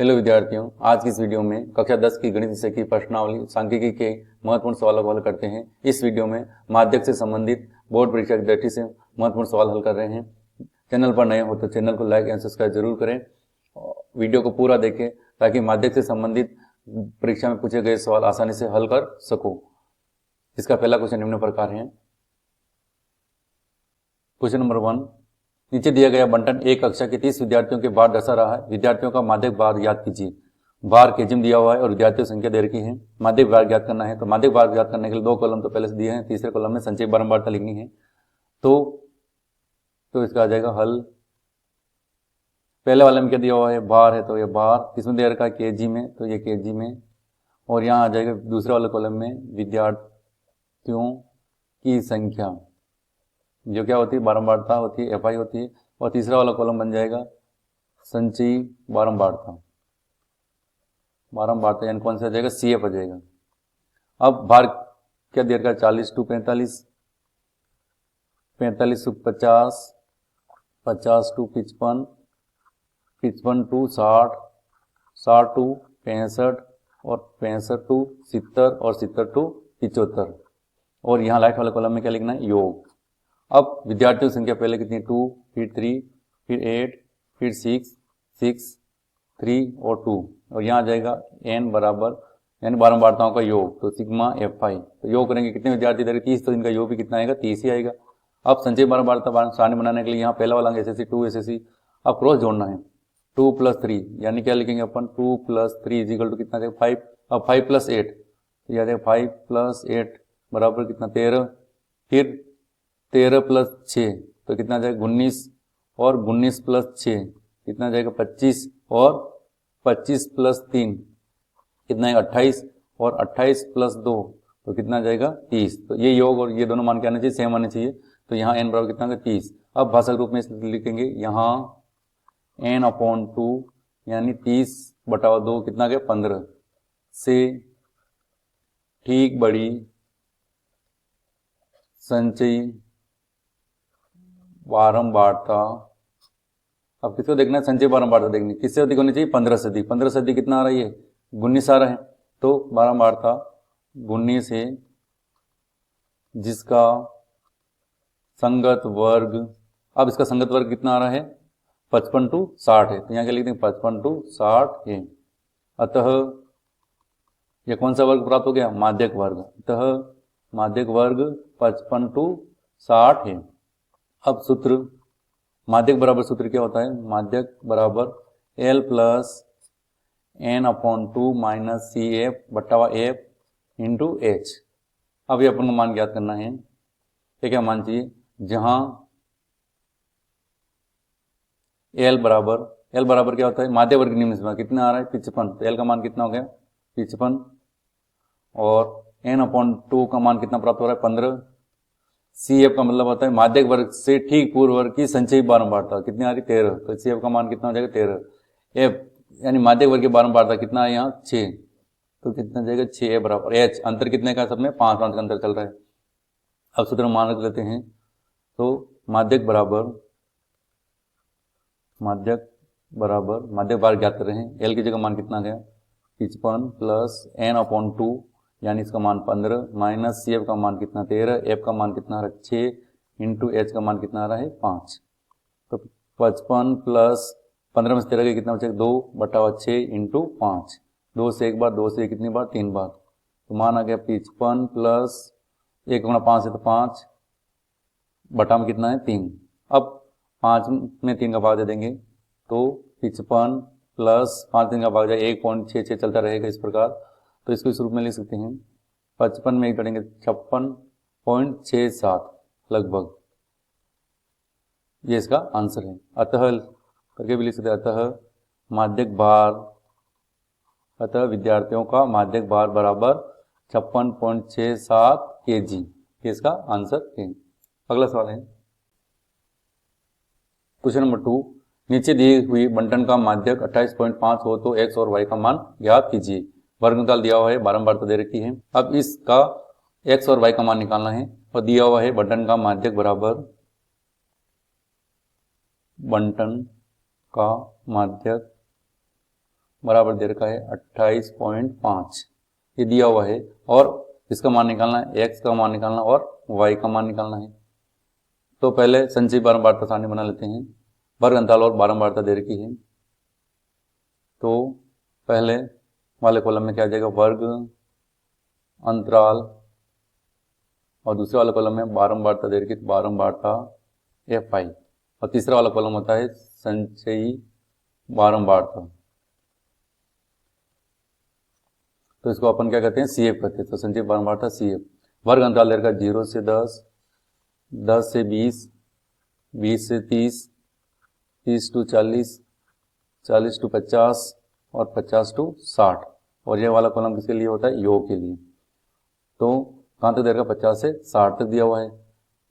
Hello विद्यार्थियों, आज की इस वीडियो में कक्षा 10 की गणित विषय की प्रश्नावली सांख्यिकी के महत्वपूर्ण सवालों को हल करते हैं। इस वीडियो में माध्यक से संबंधित बोर्ड परीक्षा की दृष्टि से महत्वपूर्ण सवाल हल कर रहे हैं। चैनल पर नए हो तो चैनल को लाइक एंड सब्सक्राइब जरूर करें। वीडियो को पूरा देखें ताकि माध्यक से संबंधित परीक्षा में पूछे गए सवाल आसानी से हल कर सको। इसका पहला क्वेश्चन निम्न प्रकार है। क्वेश्चन नंबर 1, नीचे दिया गया बंटन एक कक्षा के 30 विद्यार्थियों के बार दर्शा रहा है। विद्यार्थियों का माध्यक बार याद कीजिए। बार केजिम दिया हुआ है और विद्यार्थियों की संख्या दे रखी है। माध्यक बार ज्ञात करना है, तो माध्यक बार ज्ञात करने के लिए दो कॉलम तो पहले से दिए हैं, तीसरे कॉलम में संचयी बारंबारता लिखनी है। तो इसका आ जाएगा हल। पहले वाले में क्या दिया हुआ है, बार है तो ये बार, इसमें दे रखा है केजी में तो ये केजी में, और यहाँ आ जाएगा दूसरे वाले कॉलम में विद्यार्थियों की संख्या जो क्या होती है, बारंबारता होती है, एफआई होती है, और तीसरा वाला कॉलम बन जाएगा संचयी बारंबारता। बारंबारता यानी कौन सा आ जाएगा, सीएफ आ जाएगा। अब भार क्या दे रखा है, 40 to 45, 45 to 50, 50 to 55, 55 to 60, 60 to 65, और 65 टू 70, और 70 टू 75, और यहाँ लाइट वाले कॉलम में क्या लिखना है, योग। अब विद्यार्थियों की संख्या पहले कितनी, 2, फिर 3, फिर 8, फिर 6, 6, 3 और 2, और यहाँ आ जाएगा n बराबर यानी बारंबारताओं का योग, तो सिग्मा एफ आई। तो योग करेंगे कितने विद्यार्थी इधर 30, तो इनका योग भी कितना आएगा, 30 ही आएगा। अब संचय बारंबारता सारणी बनाने के लिए यहाँ पहला वाला एसएससी 2 एसएससी, अब क्रॉस जोड़ना है। 2 + 3 यानी क्या लिखेंगे अपन, 2 + 3 = कितना जाएगा, 5। अब 5 + 8 तो यह 5 + 8 बराबर कितना, 13। फिर 13 + 6 तो कितना जाएगा, 19, और 19 + 6 कितना जाएगा, 25, और 25 + 3 कितना है, 28, और 28 + 2 तो कितना जाएगा, 30। तो ये योग और ये दोनों मान के आने चाहिए, सेम आने चाहिए। तो यहाँ n बराबर कितना है, 30। अब भाषा रूप में लिखेंगे, यहाँ n/2 यानी 30/2 कितना गया, 15 से ठीक बड़ी संचयी बारंबारता। अब किसको देखना है, संचयी बारंबारता देखनी, किससे अधिक होनी चाहिए, 15 से अधिक। 15 से अधिक कितना आ रहा है, ये 19 आ रहा है। तो बारंबारता 19 है जिसका संगत वर्ग, अब इसका संगत वर्ग कितना आ रहा है, 55 टू 60 है। तो यहाँ क्या लिखते हैं, 55 टू 60 है। अतः यह कौन सा वर्ग प्राप्त हो गया, माध्यक वर्ग। अतः माध्यक वर्ग 55 टू 60 है। अब सूत्र माध्यक बराबर सूत्र क्या होता है, माध्यक बराबर L + n/2 - CF/F × H। अब ये अपन को मान ज्ञात करना है। क्या मान चाहिए, जहां L बराबर क्या होता है, माध्य वर्ग निम्न सीमा कितना आ रहा है, 55। तो L का मान कितना हो गया, 55, और n/2 का मान कितना प्राप्त हो रहा है, 15। CF का मतलब होता है माध्यक वर्ग से ठीक पूर्व वर्ग की संचयी बारंबारता कितनी आ रही, 13। तो CF का मान कितना हो जाएगा, 13। F यानी माध्यक वर्ग की बारंबारता कितना है, यहाँ 6, तो कितना जाएगा, 6 बराबर H। अंतर कितने का, सब में 5 का अंतर चल रहा है। अब सूत्र मान रख लेते हैं। तो माध्यक बराबर माध्यक बार ज्ञात कर रहे हैं। L की जगह मान कितना गया, 55 + n/2 यानी इसका मान 15 माइनस CF का मान कितना, 13, F का मान कितना आ रहा है, 6 × H का मान कितना आ रहा है, 5। तो 55 + 15 में से 13 का कितना बचेगा, 2/6 × 5। 2 से एक बार, 2 से कितनी बार, 3 बार। तो मान आ गया 55 + 1 × 5 है तो 5, बटा में कितना है, 3। अब 5 में 3 का भाग दे देंगे तो 55 + 5 3 का भाग जाए 1.66 चलता रहेगा इस प्रकार। तो इसको इस रूप में लिख सकते हैं, 55 में 1 करेंगे 56.67 लगभग, ये इसका आंसर है। अतः करके भी लिख सकते हैं, अतः विद्यार्थियों का माध्यक भार बराबर 56.67 kg, ये इसका आंसर है। अगला सवाल है क्वेश्चन नंबर 2, नीचे दी हुई बंटन का माध्यक 28.5 हो तो x और y का मान ज्ञात कीजिए। वर्ग निकाल दिया हुआ है, बारंबारता दे रखी है। अब इसका x और y का मान निकालना है, और दिया हुआ है बंटन का माध्यक बराबर बंटन का माध्यक बराबर दे रखा है 28.5, ये दिया हुआ है और इसका मान निकालना है, x का मान निकालना और y का मान निकालना है। तो पहले संचयी बारंबारता सारणी बना लेते हैं। वर्ग अंतराल और बारंबारता दे रखी है, तो पहले वाले कॉलम में क्या आ जाएगा, वर्ग अंतराल, और दूसरे वाले कॉलम में बारंबारता दे रखी, तो बारंबारता FI, और तीसरा वाला कॉलम होता है संचयी बारंबारता, तो इसको अपन क्या कहते हैं, CF कहते हैं। तो संचयी बारंबारता CF। वर्ग अंतराल दे रखा 0 से 10, 10 से 20, 20 से 30, 30 टू 40, 40 टू 50 और 50 टू 60, और ये वाला कॉलम किसके लिए होता है, योग के लिए। तो कहाँ तक दे रखा, 50 से 60 तक दिया हुआ है।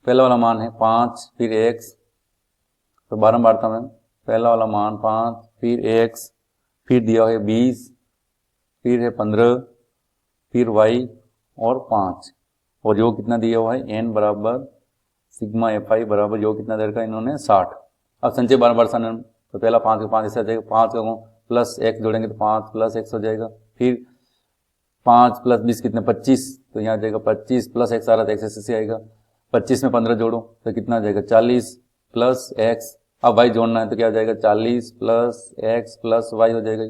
पहला वाला मान है 5, फिर x, तो बारंबारता में पहला वाला मान 5, फिर x, फिर दिया है 20, फिर है 15, फिर y और 5, और योग कितना दिया हुआ है, n बराबर सिग्मा FI बराबर योग कितना दे रखा है इन्होंने, 60। अब संचय बारंबारता तो पहला 5 का 5 ऐसे आ जाएगा, 5 का प्लस x जोड़ेंगे तो 5 प्लस x हो जाएगा, फिर 5 प्लस 20 कितने, 25, तो यहाँ आ जाएगा 25 प्लस x आ रहा था, x ऐसे आएगा, 25 में 15 जोड़ो तो कितना आ जाएगा, 40 प्लस x, अब y जोड़ना है तो क्या आ जाएगा, 40 प्लस x प्लस y हो जाएगा,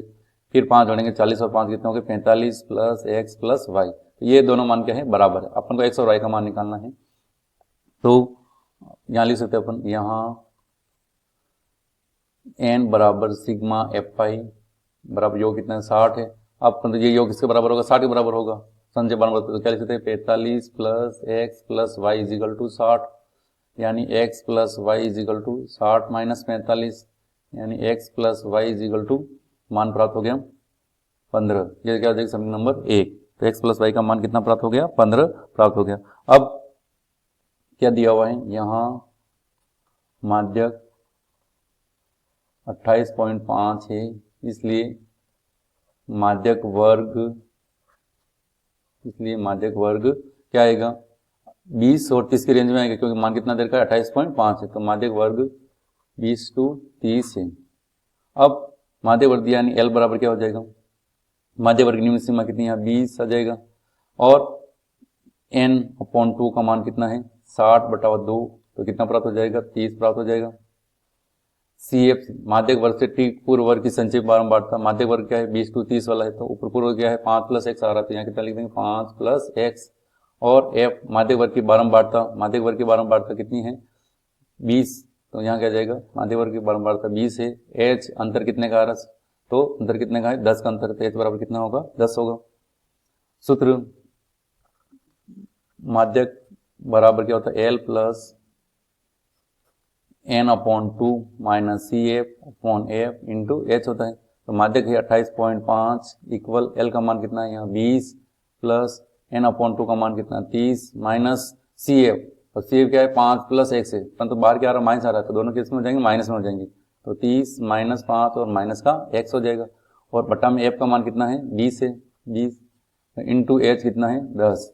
फिर 5 जोड़ेंगे, 40 और 5 कितना हो गया, 45 प्लस x प्लस y, ये दोनों मान क्या है, बराबर है। अपन को x और y का मान निकालना है, तो यहाँ लिख सकते हैं अपन, यहाँ n बराबर सिग्मा FI बराबर योग कितना है, 60 है। अब तो ये योग किसके बराबर होगा, 60 के बराबर होगा। संचय बारंबारता तो क्या लिख सकते हैं, 45 plus x plus y is equal to 60, यानी x plus y is equal to 60 minus 45, यानी x plus y is equal to मान प्राप्त हो गया 15। ये क्या हो जाएगा, समीकरण नंबर 1। तो x प्लस y का मान कितना प्राप्त हो गया, 15 प्राप्त हो गया। अब क्या दिया हुआ है, यहाँ माध्यक 28.5 है, इसलिए माध्यक वर्ग क्या आएगा, 20 और 30 की रेंज में आएगा, क्योंकि मान कितना देर का 28.5 है, तो माध्यक वर्ग 20 टू 30 है। अब माध्यक वर्ग दिया, यानी L बराबर क्या हो जाएगा, माध्यक वर्ग निम्न सीमा कितनी है, 20 आ जाएगा, और n/2 का मान कितना है, 60/2, तो कितना प्राप्त हो जाएगा, 30 प्राप्त हो जाएगा। CF माध्यक वर्ग से ठीक पूर्व वर्ग की संचय बारंबारता, माध्यक वर्ग क्या है, 20 टू 30 वाला है, तो ऊपर पूर्व क्या है, 5 प्लस x आ रहा है, तो यहाँ कितना लिख देंगे, 5 प्लस x, और f माध्यक वर्ग की बारंबारता कितनी है, 20, तो यहाँ क्या जाएगा, माध्यक वर्ग की बारंबारता 20 है। h अंतर कितने का आ रहा है, तो अंतर कितने का है, 10 का अंतर, तो h बराबर कितना होगा, 10 होगा। सूत्र माध्यक बराबर क्या होता है, L plus n/2 minus CF/f into h होता है। तो माध्यक है 28.5 इक्वल L का मान कितना है, यहाँ 20 प्लस n/2 का मान कितना, 30 माइनस CF, और CF क्या है, 5 प्लस x है, परंतु बाहर क्या आ रहा है, माइनस आ रहा है, तो दोनों केस में हो जाएंगे, माइनस में हो जाएंगे, तो 30 माइनस 5 और माइनस का x हो जाएगा, और बटा में f का मान कितना है, 20 है, 20 इंटू h कितना है, 10,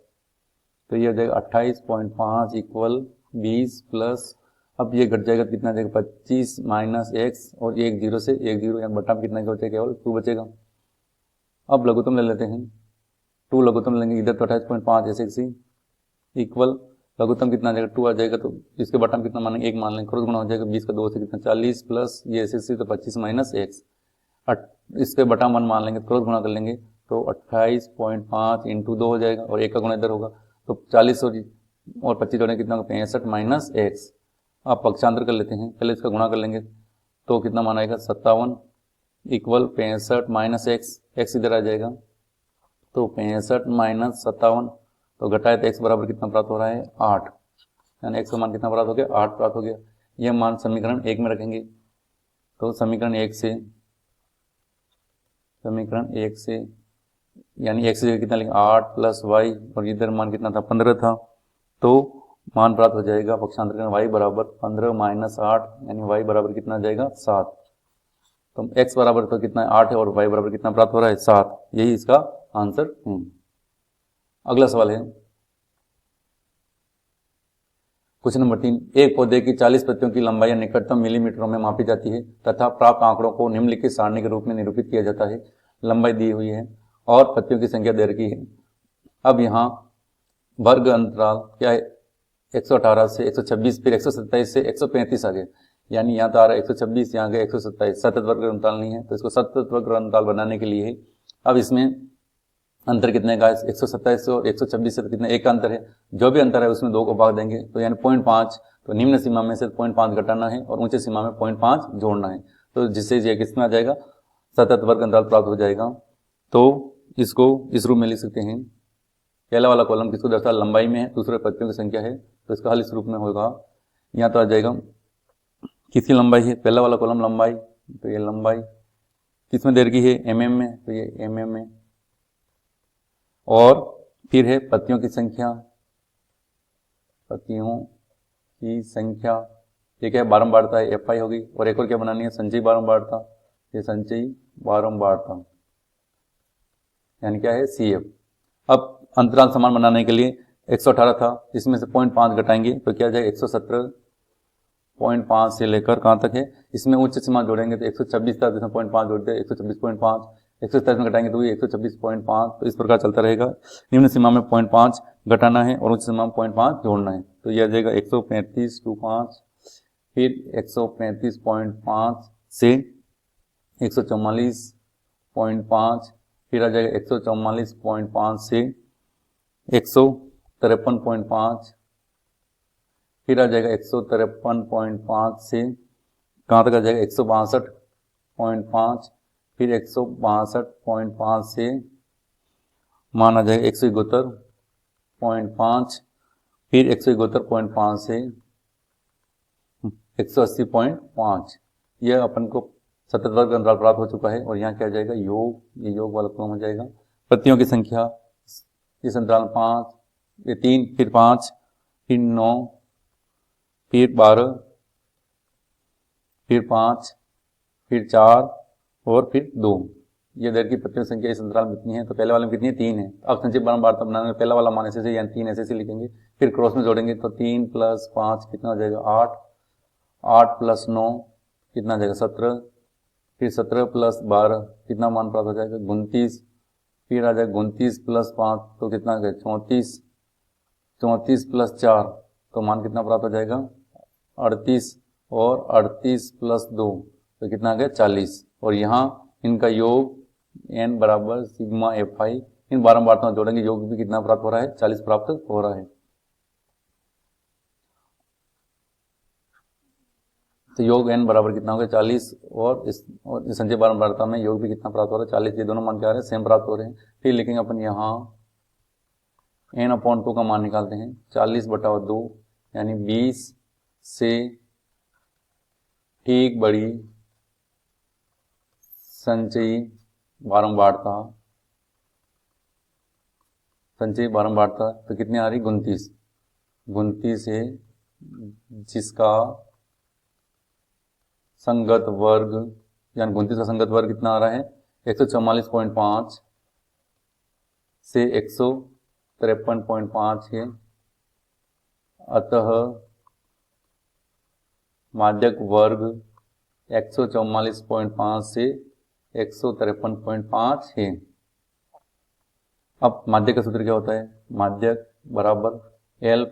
तो ये हो जाएगा 28.5 इक्वल 20 प्लस, अब ये घट जाएगा, कितना जाएगा, 25 माइनस x, और एक जीरो से एक जीरो, यहाँ बटा में कितना क्या बचेगा, केवल 2 बचेगा। अब लघुत्तम ले लेते हैं, 2 लघुत्तम लेंगे, इधर तो 28.5 ऐसे सी इक्वल लघुत्तम कितना आ जाएगा, 2 आ जाएगा, तो इसके बटा में कितना मानेंगे, 1 मान लेंगे, क्रॉस गुणा हो जाएगा, 20 का 2 से कितना 40 प्लस ये ऐसे सी, तो 25 माइनस x, इसके बटा 1 मान लेंगे, क्रॉस गुणा कर लेंगे, तो 28.5 इंटू 2 हो जाएगा, और 1 का गुणा इधर होगा, तो 40 और 25 जोड़ेंगे कितना, 65 माइनस x। आप पक्षांतर कर लेते हैं, पहले इसका गुणा कर लेंगे, तो कितना मान आएगा, 57 इक्वल 65 माइनस x इधर आ जाएगा, तो 65 माइनस 57, तो घटाए तो x बराबर कितना प्राप्त हो रहा है, 8, यानी x का मान कितना प्राप्त हो गया, 8 प्राप्त हो गया। यह मान समीकरण 1 में रखेंगे, तो समीकरण 1 से यानी x से कितना लिखेंगे, 8 प्लस y, और इधर मान कितना था, 15 था, तो मान प्राप्त हो जाएगा, पक्षांतर करें, y बराबर 15 माइनस 8, यानी y बराबर कितना आ जाएगा, 7, तो x बराबर तो कितना है, 8 है, और y बराबर कितना प्राप्त हो रहा है, 7, यही इसका आंसर है। अगला सवाल है क्वेश्चन नंबर 3, एक पौधे की 40 पत्तियों की लंबाई निकटतम मिलीमीटरों में मापी जाती है तथा प्राप्त आंकड़ों को निम्नलिखित सारणी के रूप में निरूपित किया जाता है। लंबाई दी हुई है और पत्तियों की संख्या दे रखी है। अब यहाँ वर्ग अंतराल क्या है, 118 से 126, फिर 127 से 135 आ गए, यानी यहाँ तो आ रहा है 126, यहाँ गए 127, सतत वर्ग अंतराल नहीं है, तो इसको सतत वर्ग अंतराल बनाने के लिए अब इसमें अंतर कितने का है, 127 से और 126 से तो कितने, एक का अंतर है, जो भी अंतर है उसमें 2 को भाग देंगे, तो यानी 0.5, तो निम्न सीमा में से 0.5 घटाना है और ऊंचे सीमा में 0.5 जोड़ना है, तो जिससे ये किसमें आ जाएगा, सतत वर्ग अंतराल प्राप्त हो जाएगा। तो इसको इस रूप में लिख सकते हैं, पहला वाला कॉलम किसको दर्शाता है, लंबाई में है, दूसरे पत्तियों की संख्या है, तो इसका हल इस रूप में होगा। यहाँ तो आ जाएगा किसकी लंबाई है, पहला वाला कॉलम लंबाई, तो ये लंबाई किसमें दे रखी है, एमएम में, तो ये एमएम में, और फिर है पत्तियों की संख्या, पत्तियों की संख्या ये क्या है, बारंबारता है, एफ आई होगी, और एक और क्या बनानी है, संचयी बारंबारता, ये संचयी बारंबारता यानी क्या है, सी एफ। अब अंतराल समान बनाने के लिए 118 था, इसमें से 0.5 घटाएंगे तो क्या जाएगा, 117.5 से लेकर कहाँ तक है, इसमें उच्च सीमा जोड़ेंगे तो 126 था, जिसमें 0.5 जोड़ते हैं 126.5, 127 में घटाएंगे तो भी 126.5, तो इस प्रकार चलता रहेगा। निम्न सीमा में 0.5 घटाना है और उच्च सीमा में 0.5 जोड़ना है, तो यह आ जाएगा 135.5, फिर 135.5 से 144.5, फिर आ जाएगा 144.5 से 153.5, फिर आ जाएगा 153.5 से कहाँ तक आ जाएगा, 162.5, फिर 162.5 से मान आ जाएगा 171.5, फिर 171.5 से 180.5। यह अपन को सतत वर्ग अंतराल प्राप्त हो चुका है, और यहाँ क्या आ जाएगा, योग, ये योग वाला क्रम हो जाएगा। पत्तियों की संख्या इस अंतराल 5, ये 3, फिर 5, फिर 9, फिर 12, फिर 5, फिर 4 और फिर 2। ये दर की पत्तियों की संख्या इस अंतराल में कितनी है, तो पहले वाले में कितनी है, 3 है। अब संचयी बारंबारता बनाने में पहला वाला मान ऐसे यानी 3 ऐसे लिखेंगे, फिर क्रॉस में जोड़ेंगे तो 3 + 5 कितना हो जाएगा, 8, 8 + 9 कितना हो जाएगा, 17, फिर 17 + 12 कितना मान प्राप्त हो जाएगा, 29, फिर आ जाएगा 29 + 5 तो कितना हो जाएगा, 34, 34 + 4 तो मान कितना प्राप्त हो जाएगा, 38, और 38 + 2 तो कितना आ गया, 40। और यहाँ इनका योग n बराबर सिग्मा एफ आई, इन बारंबारताओं जोड़ेंगे, योग भी कितना प्राप्त हो रहा है, 40 प्राप्त हो रहा है। तो योग n बराबर कितना हो गया, 40, और इस संचयी बारंबारता में योग भी कितना प्राप्त हो रहा है, 40। ये दोनों मान क्या आ रहे हैं, सेम प्राप्त हो रहे हैं। फिर लिखेंगे अपन यहाँ n/2 का मान निकालते हैं, 40/2 यानी 20 से ठीक बड़ी संचयी बारंबारता, संचयी बारंबारता तो कितनी आ रही, 29, 29 है जिसका संगत वर्ग, यानी 29 का संगत वर्ग कितना आ रहा है, 144.5 से 153.5 है। अतः माध्यक वर्ग 144.5 से 153.5 है। अब माध्यक का सूत्र क्या होता है, माध्यक बराबर L +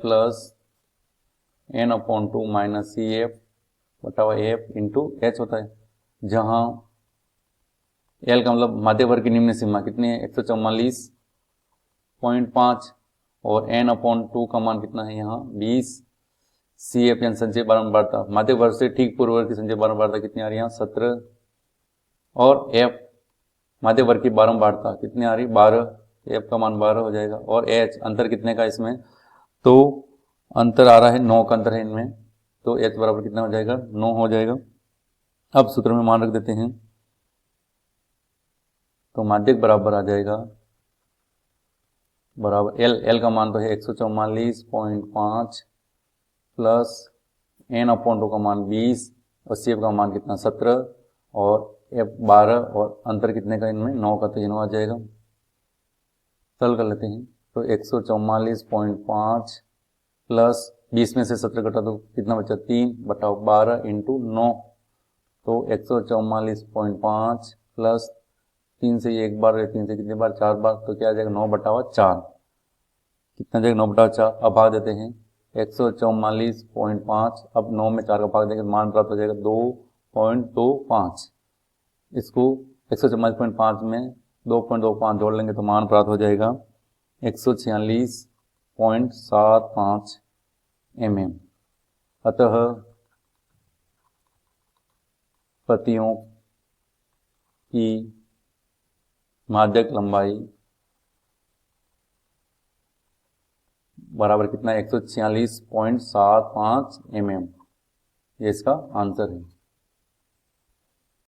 n/2 - CF बटा F × H होता है, जहाँ L का मतलब माध्य वर्ग की निम्न सीमा कितनी है, 144.5, और n/2 का मान कितना है यहाँ 20। CF यानी संचयी बारंबारता, माध्य वर्ग से ठीक पूर्व वर्ग की संचयी बारंबारता कितनी आ रही है यहाँ 17, और F माध्य वर्ग की बारंबारता कितनी आ रही 12, F का मान 12 हो जाएगा। और H अंतर कितने का इसमें, तो अंतर आ रहा है 9 का अंतर है इनमें, तो H बराबर कितना हो जाएगा, 9 हो जाएगा। अब सूत्र में मान रख देते हैं, तो माध्यक बराबर आ जाएगा बराबर L का मान तो है 144.5 प्लस n/2 का मान 20, और CF का मान कितना 17, और F 12, और अंतर कितने का इनमें 9 का, तो ये 9 आ जाएगा। सरल कर लेते हैं, तो 144.5 प्लस 20 में से 17 घटा दो कितना बचा, 3/12 × 9, तो 144.5 प्लस 3 से एक बार, 3 से कितनी बार, 4 बार, तो क्या आ जाएगा 9/4, कितना जाएगा 9/4। अब भाग देते हैं 144.5, अब 9 में 4 का भाग देंगे तो मान प्राप्त हो जाएगा 2.25। इसको 144.5 में 2.25 जोड़ लेंगे तो मान प्राप्त हो जाएगा 146.75 mm। अतः पत्तियों की माध्यक लंबाई बराबर कितना है 146.75 mm। ये इसका आंसर है।